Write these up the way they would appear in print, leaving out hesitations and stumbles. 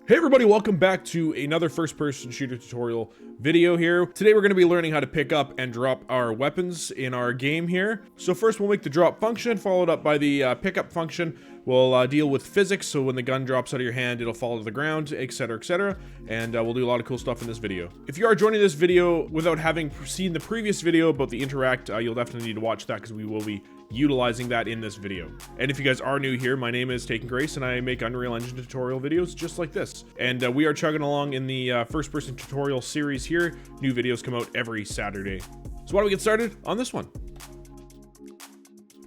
Hey everybody, welcome back to another first-person shooter tutorial video here. Today we're going to be learning how to pick up and drop our weapons in our game here. So first we'll make the drop function, followed up by the pickup function. We'll deal with physics, so when the gun drops out of your hand, it'll fall to the ground, etc., and we'll do a lot of cool stuff in this video. If you are joining this video without having seen the previous video about the interact, you'll definitely need to watch that because we will be utilizing that in this video. And if you guys are new here, my name is Taken Grace and I make Unreal Engine tutorial videos just like this. And we are chugging along in the first-person tutorial series here. New videos come out every Saturday. So why don't we get started on this one?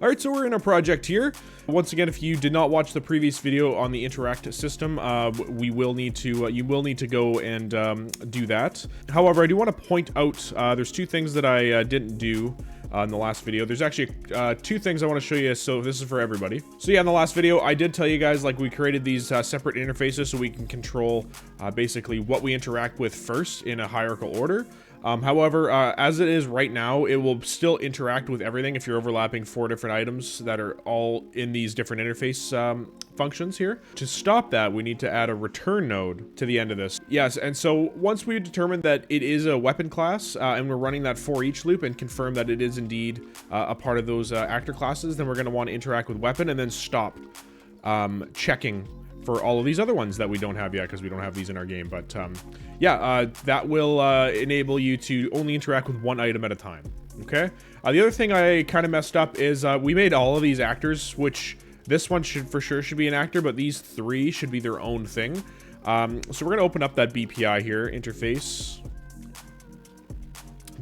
All right, so we're in our project here. Once again, if you did not watch the previous video on the interact system, you will need to go and do that. However, I do want to point out there's two things that I didn't do in the last video. There's actually two things I want to show you, so this is for everybody. So yeah, in the last video, I did tell you guys, like, we created these separate interfaces so we can control basically what we interact with first in a hierarchical order. However, as it is right now, it will still interact with everything if you're overlapping 4 different items that are all in these different interface functions here. To stop that, we need to add a return node to the end of this. Yes, and so once we determine that it is a weapon class, and we're running that for each loop and confirm that it is indeed a part of those actor classes, then we're going to want to interact with weapon and then stop checking for all of these other ones that we don't have yet because we don't have these in our game. But yeah, that will enable you to only interact with one item at a time. Okay. The other thing I kind of messed up is we made all of these actors, which this one should for sure be an actor, but these 3 should be their own thing. So we're going to open up that BPI here, interface,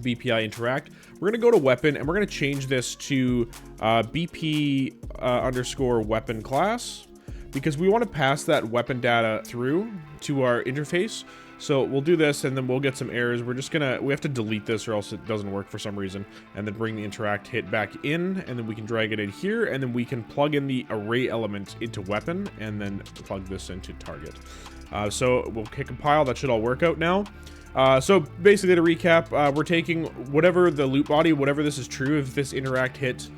BPI interact. We're going to go to weapon and we're going to change this to BP underscore weapon class, because we want to pass that weapon data through to our interface. So we'll do this and then we'll get some errors. We have to delete this or else it doesn't work for some reason, and then bring the interact hit back in, and then we can drag it in here, and then we can plug in the array element into weapon and then plug this into target. So we'll hit compile. That should all work out now. So basically, to recap, we're taking whatever the loop body, whatever this is true, if this interact hit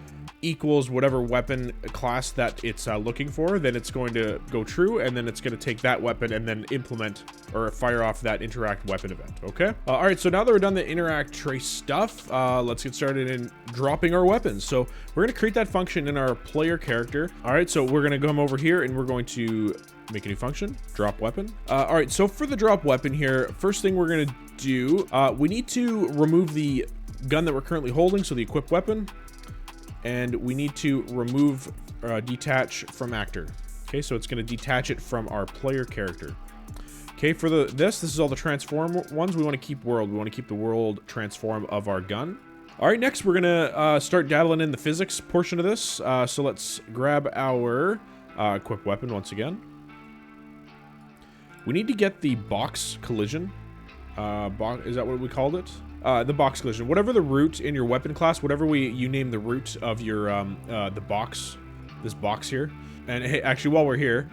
equals whatever weapon class that it's looking for, then it's going to go true, and then it's going to take that weapon and then implement or fire off that interact weapon event. Okay. All right, so now that we're done the interact trace stuff, let's get started in dropping our weapons. So we're going to create that function in our player character. All right, so we're going to come over here and we're going to make a new function, drop weapon. All right, so for the drop weapon here, first thing we're going to do, we need to remove the gun that we're currently holding, so the equipped weapon. And we need to remove detach from actor. Okay, so it's going to detach it from our player character. Okay, for this is all the transform ones. We want to keep world. We want to keep the world transform of our gun. All right, next we're going to start dabbling in the physics portion of this. So let's grab our equipped weapon once again. We need to get the box collision. Is that what we called it? The box collision, whatever the root in your weapon class, whatever you name the root of your the box, this box here. And hey, actually, while we're here,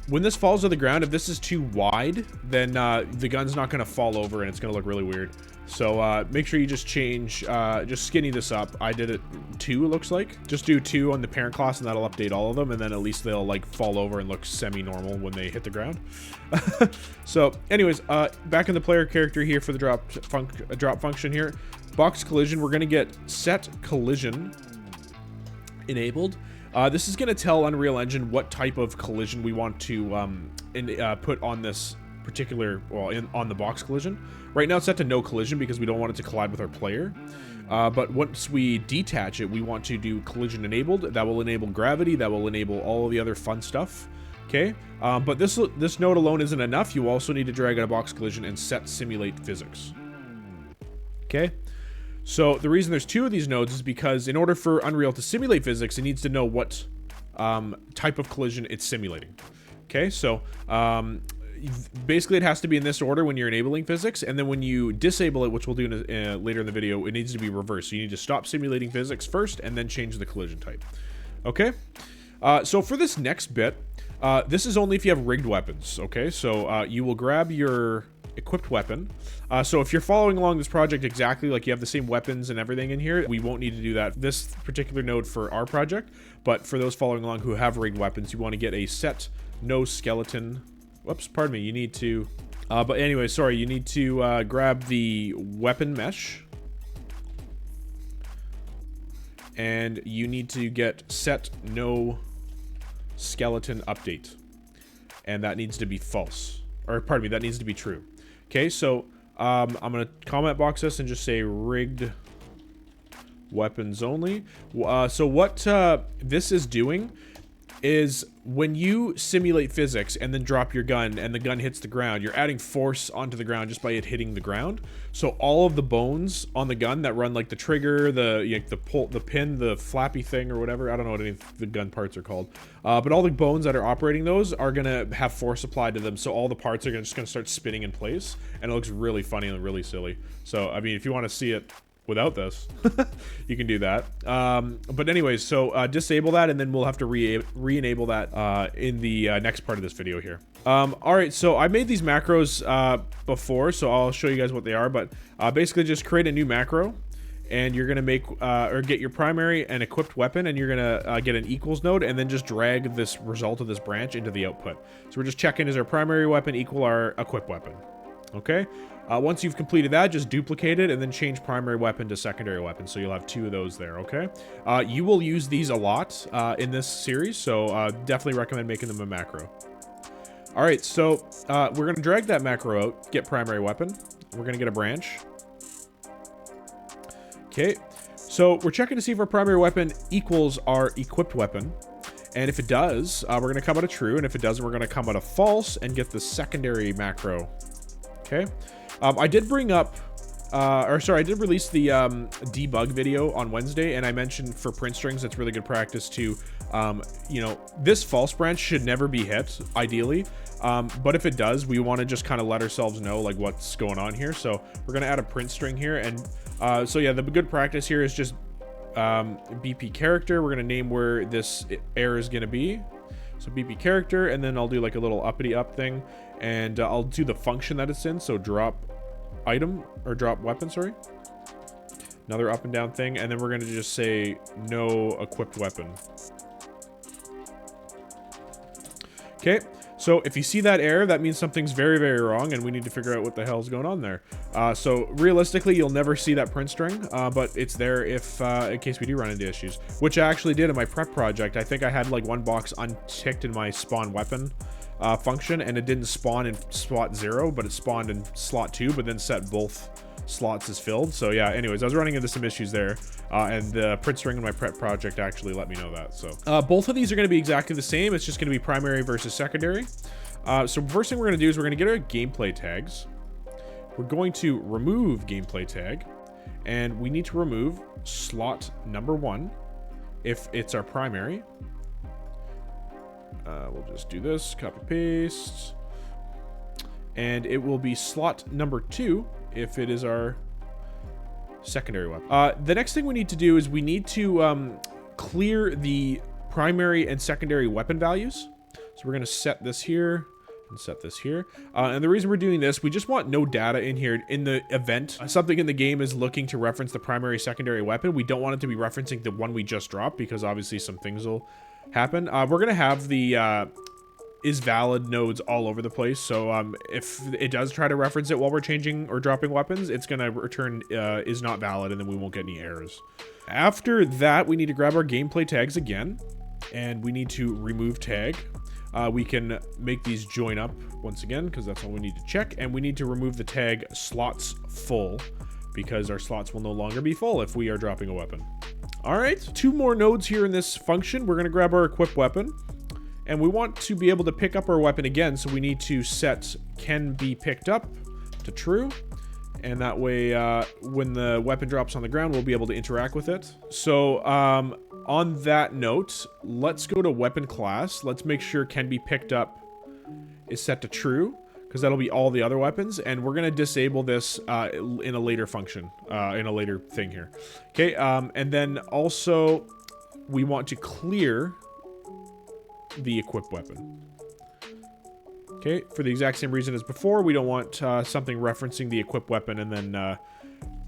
when this falls to the ground, if this is too wide, then the gun's not going to fall over and it's going to look really weird. So make sure you just change, just skinny this up. I did it 2, it looks like. Just do 2 on the parent class and that'll update all of them, and then at least they'll like fall over and look semi-normal when they hit the ground. So anyways, back in the player character here for the drop function here. Box collision, we're going to get set collision enabled. This is going to tell Unreal Engine what type of collision we want to put on this particular, on the box collision. Right now it's set to no collision because we don't want it to collide with our player. But once we detach it, we want to do collision enabled. That will enable gravity. That will enable all of the other fun stuff. Okay. But this node alone isn't enough. You also need to drag out a box collision and set simulate physics. Okay. So the reason there's 2 of these nodes is because in order for Unreal to simulate physics, it needs to know what type of collision it's simulating. Okay, so basically it has to be in this order when you're enabling physics, and then when you disable it, which we'll do later in the video, it needs to be reversed. So you need to stop simulating physics first and then change the collision type. Okay, so for this next bit, this is only if you have rigged weapons. Okay, so you will grab your equipped weapon. So if you're following along this project exactly, like you have the same weapons and everything in here, we won't need to do that this particular node for our project. But for those following along who have rigged weapons, you want to get a set no skeleton whoops, pardon me, you need to, but anyway, sorry, you need to grab the weapon mesh. And you need to get set no skeleton update. And that needs to be false. Or pardon me, that needs to be true. Okay, so I'm going to comment box this and just say rigged weapons only. So what this is doing is when you simulate physics and then drop your gun and the gun hits the ground, you're adding force onto the ground just by it hitting the ground. So all of the bones on the gun that run like the trigger, the pull, the pin, the flappy thing or whatever, I don't know what any of the gun parts are called, but all the bones that are operating those are gonna have force applied to them. So all the parts are just gonna start spinning in place, and it looks really funny and really silly. So I mean, if you want to see it without this, you can do that. But anyways, so disable that, and then we'll have to re-enable that in the next part of this video here. All right, so I made these macros before, so I'll show you guys what they are. But basically, just create a new macro, and you're gonna make or get your primary and equipped weapon, and you're gonna get an equals node, and then just drag this result of this branch into the output. So we're just checking, is our primary weapon equal our equipped weapon? Okay. Once you've completed that, just duplicate it and then change primary weapon to secondary weapon. So you'll have 2 of those there, okay? You will use these a lot in this series, so definitely recommend making them a macro. All right, so we're going to drag that macro out, get primary weapon. We're going to get a branch. Okay, so we're checking to see if our primary weapon equals our equipped weapon. And if it does, we're going to come out of true. And if it doesn't, we're going to come out of false and get the secondary macro. Okay. I did bring up, I did release the debug video on Wednesday, and I mentioned for print strings, it's really good practice to, you know, this false branch should never be hit, ideally. But if it does, we want to just kind of let ourselves know, like, what's going on here. So we're going to add a print string here. And so, yeah, the good practice here is just BP character. We're going to name where this error is going to be. So BP character, and then I'll do like a little uppity up thing, and I'll do the function that it's in. So drop item, or drop weapon, sorry. Another up and down thing, and then we're going to just say no equipped weapon. Okay, so if you see that error, that means something's very, very wrong, and we need to figure out what the hell's going on there. So realistically, you'll never see that print string, but it's there if in case we do run into issues, which I actually did in my prep project. I think I had like one box unticked in my spawn weapon function, and it didn't spawn in slot 0, but it spawned in slot 2, but then set both slots as filled. So yeah, anyways, I was running into some issues there, and the print string in my prep project actually let me know that. So both of these are going to be exactly the same. It's just going to be primary versus secondary. So first thing we're going to do is we're going to get our gameplay tags. We're going to remove gameplay tag, and we need to remove slot number 1 if it's our primary. We'll just do this, copy paste, and it will be slot number 2 if it is our secondary weapon. The next thing we need to do is we need to clear the primary and secondary weapon values. So we're going to set this here and set this here. And the reason we're doing this, we just want no data in here in the event. Something in the game is looking to reference the primary, secondary weapon. We don't want it to be referencing the one we just dropped, because obviously some things will happen. We're going to have the is valid nodes all over the place. So if it does try to reference it while we're changing or dropping weapons, it's going to return is not valid, and then we won't get any errors. After that, we need to grab our gameplay tags again, and we need to remove tag. We can make these join up once again, because that's all we need to check. And we need to remove the tag slots full, because our slots will no longer be full if we are dropping a weapon. All right, 2 more nodes here in this function. We're going to grab our equipped weapon, and we want to be able to pick up our weapon again. So we need to set can be picked up to true. And that way, when the weapon drops on the ground, we'll be able to interact with it. So on that note, let's go to weapon class. Let's make sure can be picked up is set to true, because that'll be all the other weapons. And we're going to disable this in a later function, in a later thing here. Okay, and then also we want to clear the equipped weapon. Okay, for the exact same reason as before, we don't want something referencing the equipped weapon and then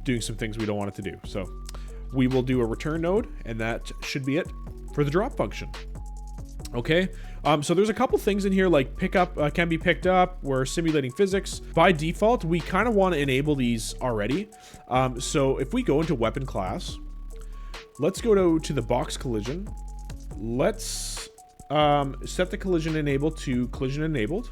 doing some things we don't want it to do. So we will do a return node, and that should be it for the drop function. Okay, so there's a couple things in here like pickup can be picked up. We're simulating physics. By default, we kind of want to enable these already. So if we go into weapon class, let's go to the box collision. Let's set the collision enable to collision enabled.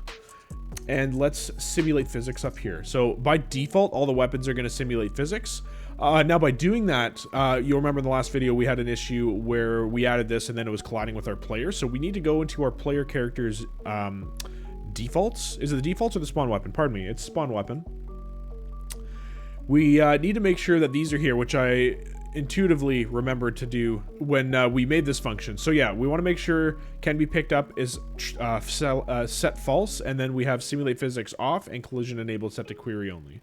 And let's simulate physics up here. So by default, all the weapons are going to simulate physics. Now by doing that, you'll remember in the last video we had an issue where we added this and then it was colliding with our player. So we need to go into our player character's defaults. Is it the defaults or the spawn weapon? Pardon me, it's spawn weapon. We need to make sure that these are here, which I intuitively remembered to do when we made this function. So yeah, we want to make sure can be picked up is set false, and then we have simulate physics off and collision enabled set to query only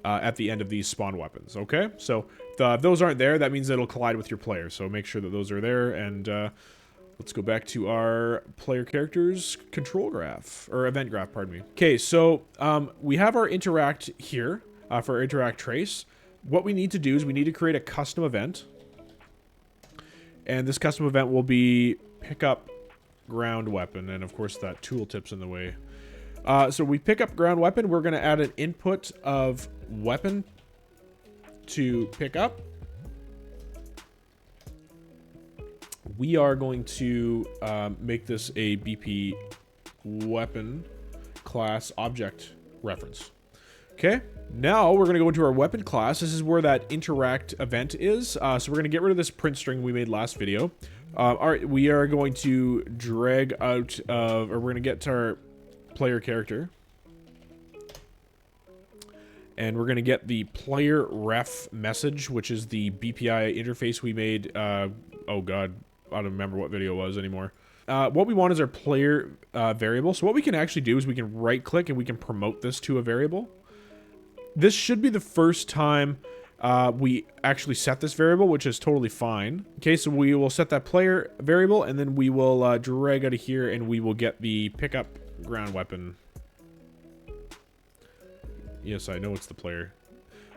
at the end of these spawn weapons. Okay, so if those aren't there, that means it'll collide with your player, so make sure that those are there. And let's go back to our player character's control graph, or event graph, pardon me. Okay, so we have our interact here for our interact trace. What we need to do is we need to create a custom event. And this custom event will be pick up ground weapon. And of course that tooltip's in the way. So we pick up ground weapon. We're going to add an input of weapon to pick up. We are going to make this a BP weapon class object reference. Okay, now we're going to go into our weapon class. This is where that interact event is. So we're going to get rid of this print string we made last video. All right, we are going to drag out of, or we're going to get to our player character. And we're going to get the player ref message, which is the BPI interface we made. Oh God, I don't remember what video it was anymore. What we want is our player variable. So what we can actually do is we can right click and we can promote this to a variable. This should be the first time we actually set this variable, which is totally fine. Okay, so we will set that player variable, and then we will drag out of here, and we will get the pickup ground weapon. Yes, I know it's the player.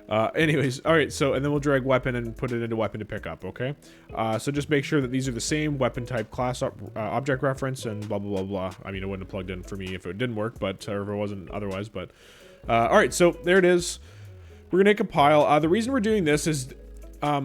Anyways, all right, so, and then we'll drag weapon and put it into weapon to pick up, okay? So just make sure that these are the same weapon type class object reference and blah, blah, blah, blah. I mean, it wouldn't have plugged in for me if it didn't work, but, or if it wasn't otherwise, but... all right, so there it is. We're gonna compile. The reason we're doing this is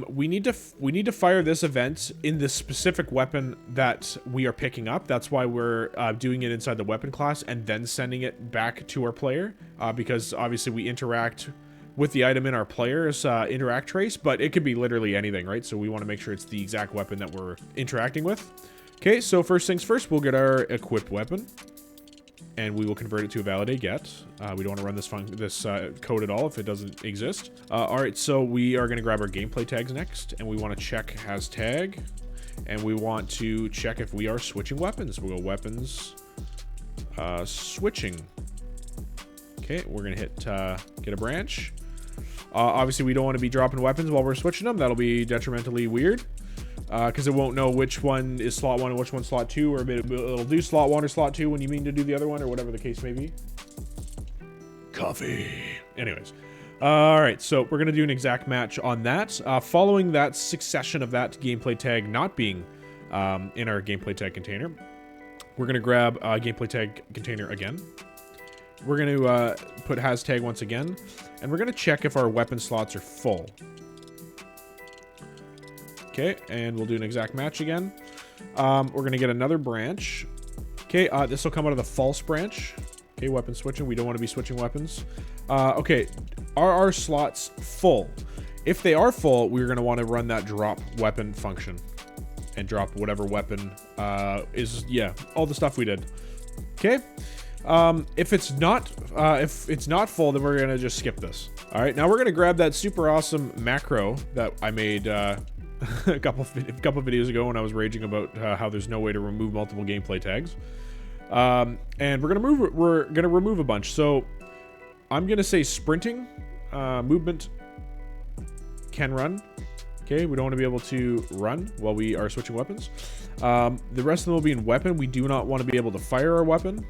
we need to fire this event in the specific weapon that we are picking up. That's why we're doing it inside the weapon class and then sending it back to our player, because obviously we interact with the item in our player's interact trace, but it could be literally anything, right? So we want to make sure it's the exact weapon that we're interacting with. Okay, so first things first, we'll get our equipped weapon. And we will convert it to a validate get. We don't want to run this code at all if it doesn't exist. All right, so we are going to grab our gameplay tags next, and we want to check has tag, and we want to check if we are switching weapons. We'll go weapons, switching. Okay, we're going to hit get a branch. Obviously, we don't want to be dropping weapons while we're switching them. That'll be detrimentally weird. Because it won't know which one is slot 1 and which one's slot 2, or it'll do slot 1 or slot 2 when you mean to do the other one, or whatever the case may be. Coffee. Anyways. Alright, so we're going to do an exact match on that. Following that succession of that gameplay tag not being in our gameplay tag container, we're going to grab gameplay tag container again. We're going to put has tag once again, and we're going to check if our weapon slots are full. Okay, and we'll do an exact match again. We're going to get another branch. Okay, this will come out of the false branch. Okay, weapon switching. We don't want to be switching weapons. Okay, are our slots full? If they are full, we're going to want to run that drop weapon function and drop whatever weapon is, yeah, all the stuff we did. Okay, if it's not full, then we're going to just skip this. All right, now we're going to grab that super awesome macro that I made a couple videos ago when I was raging about how there's no way to remove multiple gameplay tags, and we're gonna remove a bunch. So I'm gonna say sprinting, movement can run. Okay, we don't want to be able to run while we are switching weapons. The rest of them will be in weapon. We do not want to be able to fire our weapon.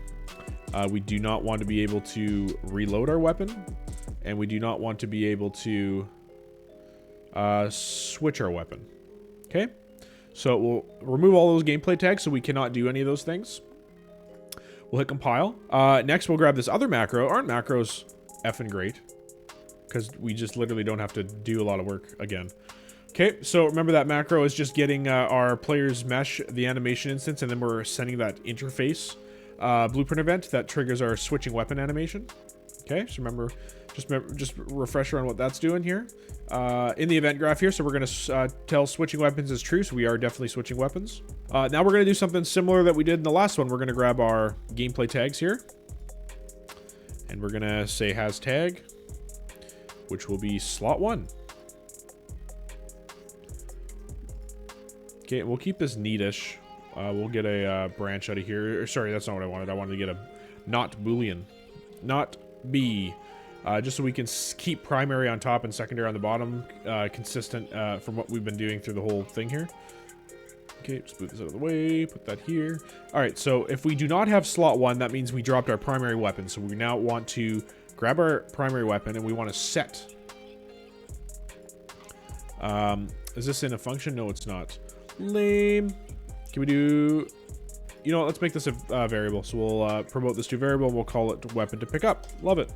We do not want to be able to reload our weapon, and we do not want to be able to switch our weapon. Okay, So we'll remove all those gameplay tags so we cannot do any of those things. We'll hit compile. Next, we'll grab this other macro. Aren't macros effing great? Because we just literally don't have to do a lot of work again. Okay, so remember that macro is just getting our player's mesh, the animation instance, and then we're sending that interface blueprint event that triggers our switching weapon animation. Okay, so remember, just refresher on what that's doing here. In the event graph here, so we're going to tell switching weapons is true, so we are definitely switching weapons. Now we're going to do something similar that we did in the last one. We're going to grab our gameplay tags here, and we're going to say has tag, which will be slot 1. Okay, we'll keep this neatish. We'll get a branch out of here. Sorry, that's not what I wanted. I wanted to get a not boolean, not B, just so we can keep primary on top and secondary on the bottom, consistent from what we've been doing through the whole thing here. Okay, just move this out of the way, put that here. All right, so if we do not have slot 1, that means we dropped our primary weapon. So we now want to grab our primary weapon and we want to set. Is this in a function? No, it's not. Lame. Can we do... You know what? Let's make this a variable. So we'll promote this to variable. We'll call it weapon to pick up. Love it.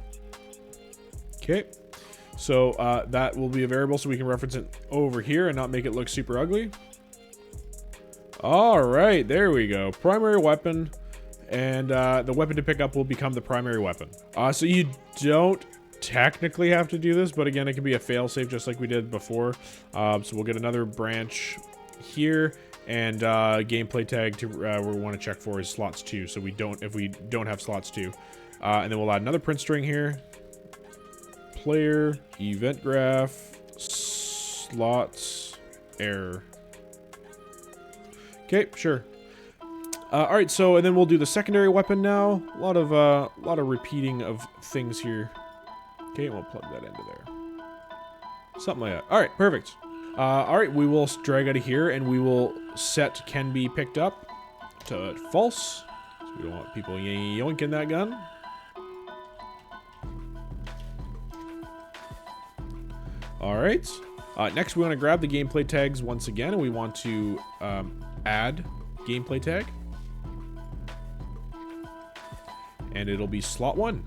Okay. So that will be a variable so we can reference it over here and not make it look super ugly. All right. There we go. Primary weapon. And the weapon to pick up will become the primary weapon. So you don't technically have to do this, but again, it can be a failsafe just like we did before. So we'll get another branch here, and gameplay tag to we want to check for is slots 2. So if we don't have slots 2, and then we'll add another print string here. Player event graph slots error. Okay, sure. All right, so and then we'll do the secondary weapon now. A lot of repeating of things here. Okay, and we'll plug that into there. Something like that. All right, perfect. All right, we will drag out of here and we will set can be picked up to false. So we don't want people yoinking that gun. All right. Next, we want to grab the gameplay tags once again, and we want to add gameplay tag. And it'll be slot 1.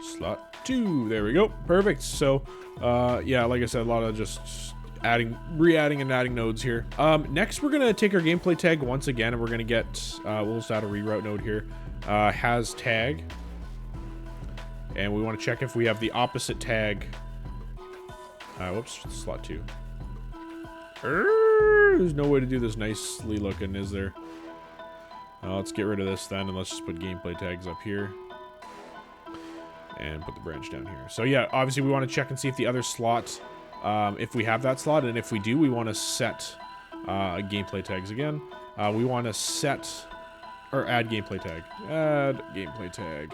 Slot 2. There we go. Perfect. So, yeah, like I said, a lot of just re-adding and adding nodes here. Next, we're going to take our gameplay tag once again, and we're going to get, we'll just add a reroute node here. Has tag. And we want to check if we have the opposite tag. Whoops, slot 2. There's no way to do this nicely looking, is there? Let's get rid of this then, and let's just put gameplay tags up here. And put the branch down here. So yeah, obviously we want to check and see if the other slot, if we have that slot, and if we do, we want to set gameplay tags again. We want to set, or add gameplay tag. Add gameplay tag.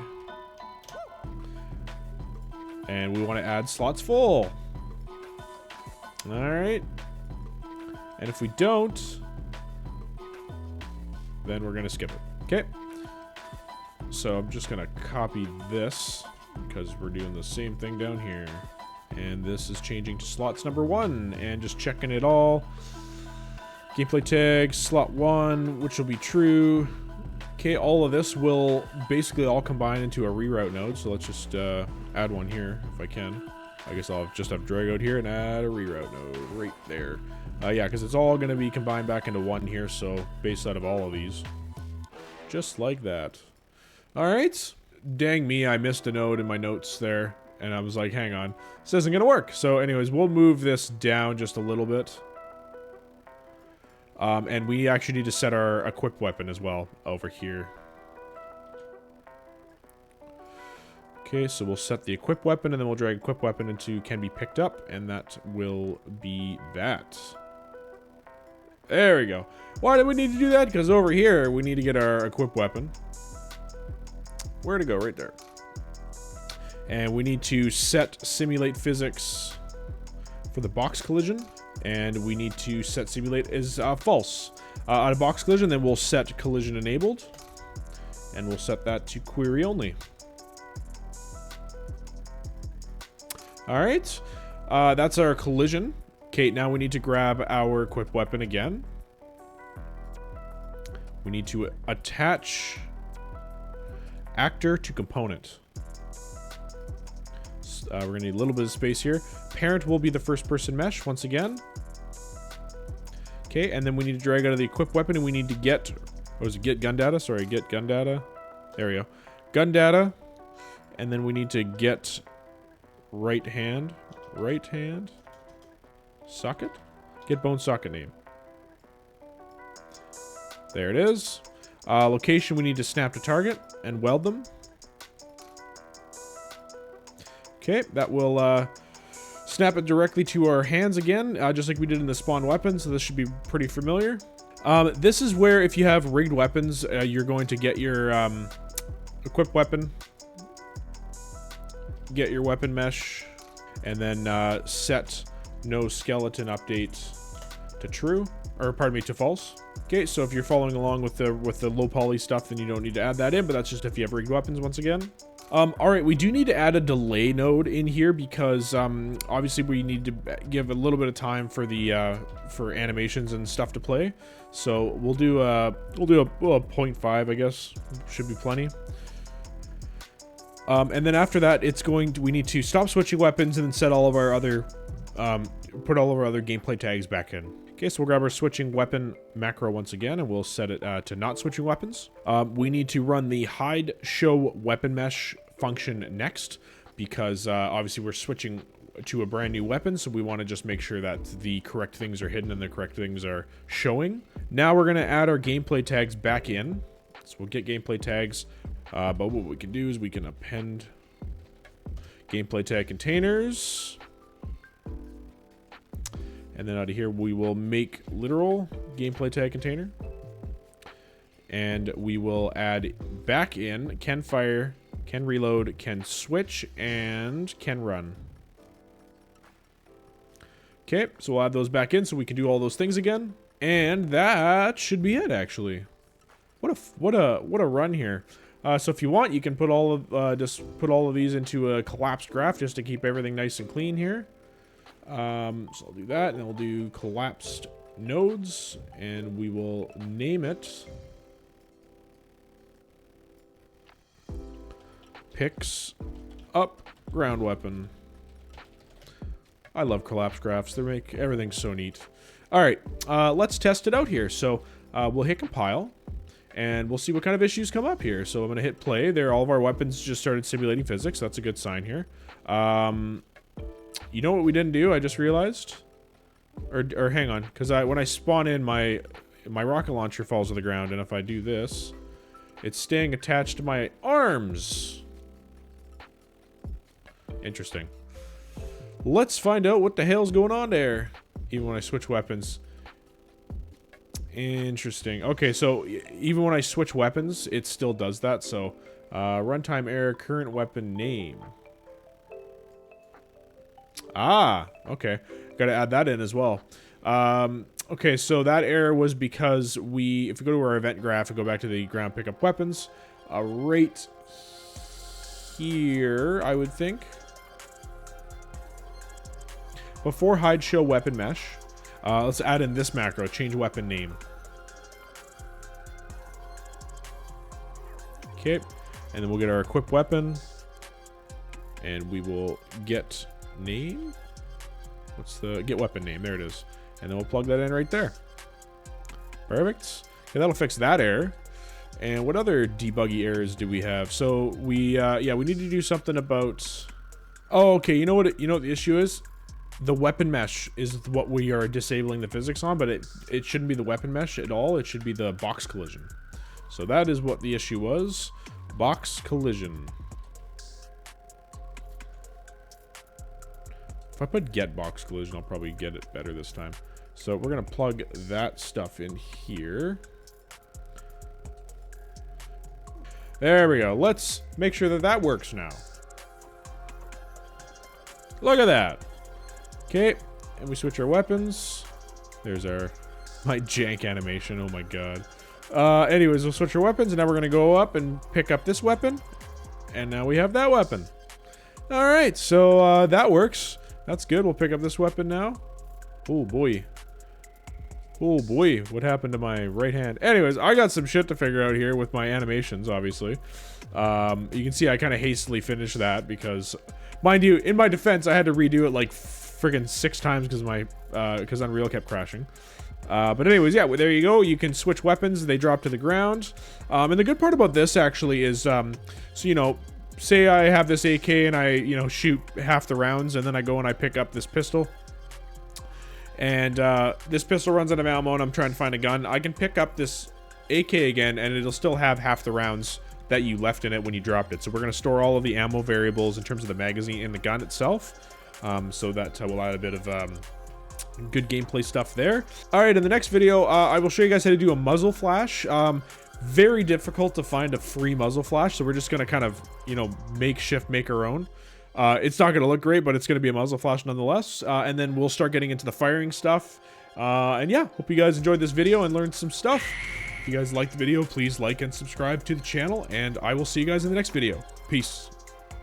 And we want to add slots full. Alright. And if we don't, then we're going to skip it. Okay. So I'm just going to copy this because we're doing the same thing down here. And this is changing to slots number 1 and just checking it all. Gameplay tag, slot 1, which will be true. Okay, all of this will basically all combine into a reroute node. So let's just add one here if I can. I guess I'll just have drag out here and add a reroute node right there. Yeah, because it's all going to be combined back into one here. So based out of all of these. Just like that. All right. Dang me, I missed a node in my notes there. And I was like, hang on. This isn't going to work. So anyways, we'll move this down just a little bit. And we actually need to set our equip weapon as well over here. Okay, so we'll set the equip weapon, and then we'll drag equip weapon into can be picked up, and that will be that. There we go. Why do we need to do that? Because over here, we need to get our equip weapon. Where to go? Right there. And we need to set simulate physics for the box collision. And we need to set simulate as false. On a box collision, then we'll set collision enabled. And we'll set that to query only. Alright. That's our collision. Okay, now we need to grab our equipped weapon again. We need to attach actor to component. We're gonna need a little bit of space here. Parent will be the first person mesh once again. Okay, and then we need to drag out of the equipped weapon, and we need to get, what was it, get gun data? Sorry, get gun data. There we go. Gun data. And then we need to get right hand socket. Get bone socket name. There it is. Location, we need to snap to target and weld them. Okay, that will snap it directly to our hands again, just like we did in the spawn weapon, so this should be pretty familiar. This is where, if you have rigged weapons, you're going to get your equipped weapon, get your weapon mesh, and then set no skeleton update to true, or pardon me, to false. Okay, so if you're following along with the low poly stuff, then you don't need to add that in, but that's just if you have rigged weapons once again. Alright, we do need to add a delay node in here because obviously we need to give a little bit of time for the for animations and stuff to play. So we'll do a 0.5, I guess. Should be plenty. And then after that, we need to stop switching weapons and then set all of our other put all of our other gameplay tags back in. Okay, so we'll grab our switching weapon macro once again, and we'll set it to not switching weapons. We need to run the hide show weapon mesh function next, because obviously we're switching to a brand new weapon, so we want to just make sure that the correct things are hidden and the correct things are showing. Now we're going to add our gameplay tags back in. So we'll get gameplay tags, but what we can do is we can append gameplay tag containers. And then out of here, we will make literal gameplay tag container. And we will add back in can fire, can reload, can switch, and can run. Okay, so we'll add those back in so we can do all those things again. And that should be it, actually. What a run here. So if you want, you can put all of these into a collapsed graph just to keep everything nice and clean here. So I'll do that, and then we'll do collapsed nodes, and we will name it picks up ground weapon. I love collapsed graphs. They make everything so neat. All right, let's test it out here. So we'll hit compile, and we'll see what kind of issues come up here. So I'm going to hit play. There, all of our weapons just started simulating physics. That's a good sign here. You know what we didn't do? I just realized. Or hang on, because when I spawn in, my rocket launcher falls to the ground, and if I do this, it's staying attached to my arms. Interesting. Let's find out what the hell's going on there. Even when I switch weapons. Interesting. Okay, so even when I switch weapons, it still does that. So, runtime error, current weapon name. Ah, okay. Got to add that in as well. Okay, so that error was because if we go to our event graph and go back to the ground pickup weapons, right here, I would think. Before hide show weapon mesh, let's add in this macro, change weapon name. Okay, and then we'll get our equipped weapon, and we will get name. What's the get weapon name? There it is. And then we'll plug that in right there. Perfect. Okay, that'll fix that error. And what other debuggy errors do we have? So we we need to do something about. Oh, okay. You know what the issue is? The weapon mesh is what we are disabling the physics on, but it shouldn't be the weapon mesh at all. It should be the box collision. So that is what the issue was. Box collision. If I put get box collision, I'll probably get it better this time. So we're going to plug that stuff in here. There we go. Let's make sure that works now. Look at that. Okay, and we switch our weapons. There's my jank animation. Oh my god. Anyways, we'll switch our weapons, and now we're going to go up and pick up this weapon. And now we have that weapon. All right, so that works. That's good. We'll pick up this weapon now. Oh boy. Oh boy, what happened to my right hand? Anyways, I got some shit to figure out here with my animations, obviously. You can see I kind of hastily finished that because, mind you, in my defense, I had to redo it like friggin' 6 times because Unreal kept crashing. But anyways, yeah, well, there you go. You can switch weapons. They drop to the ground. And the good part about this actually is, so, you know, say I have this AK and I, you know, shoot half the rounds and then I go and I pick up this pistol. And this pistol runs out of ammo and I'm trying to find a gun. I can pick up this AK again and it'll still have half the rounds that you left in it when you dropped it. So we're going to store all of the ammo variables in terms of the magazine and the gun itself. So that will add a bit of good gameplay stuff there. All right, in the next video, I will show you guys how to do a muzzle flash. Very difficult to find a free muzzle flash. So we're just going to kind of, you know, makeshift make our own. It's not going to look great, but it's going to be a muzzle flash nonetheless. And then we'll start getting into the firing stuff. And yeah, hope you guys enjoyed this video and learned some stuff. If you guys liked the video, please like and subscribe to the channel, and I will see you guys in the next video. Peace.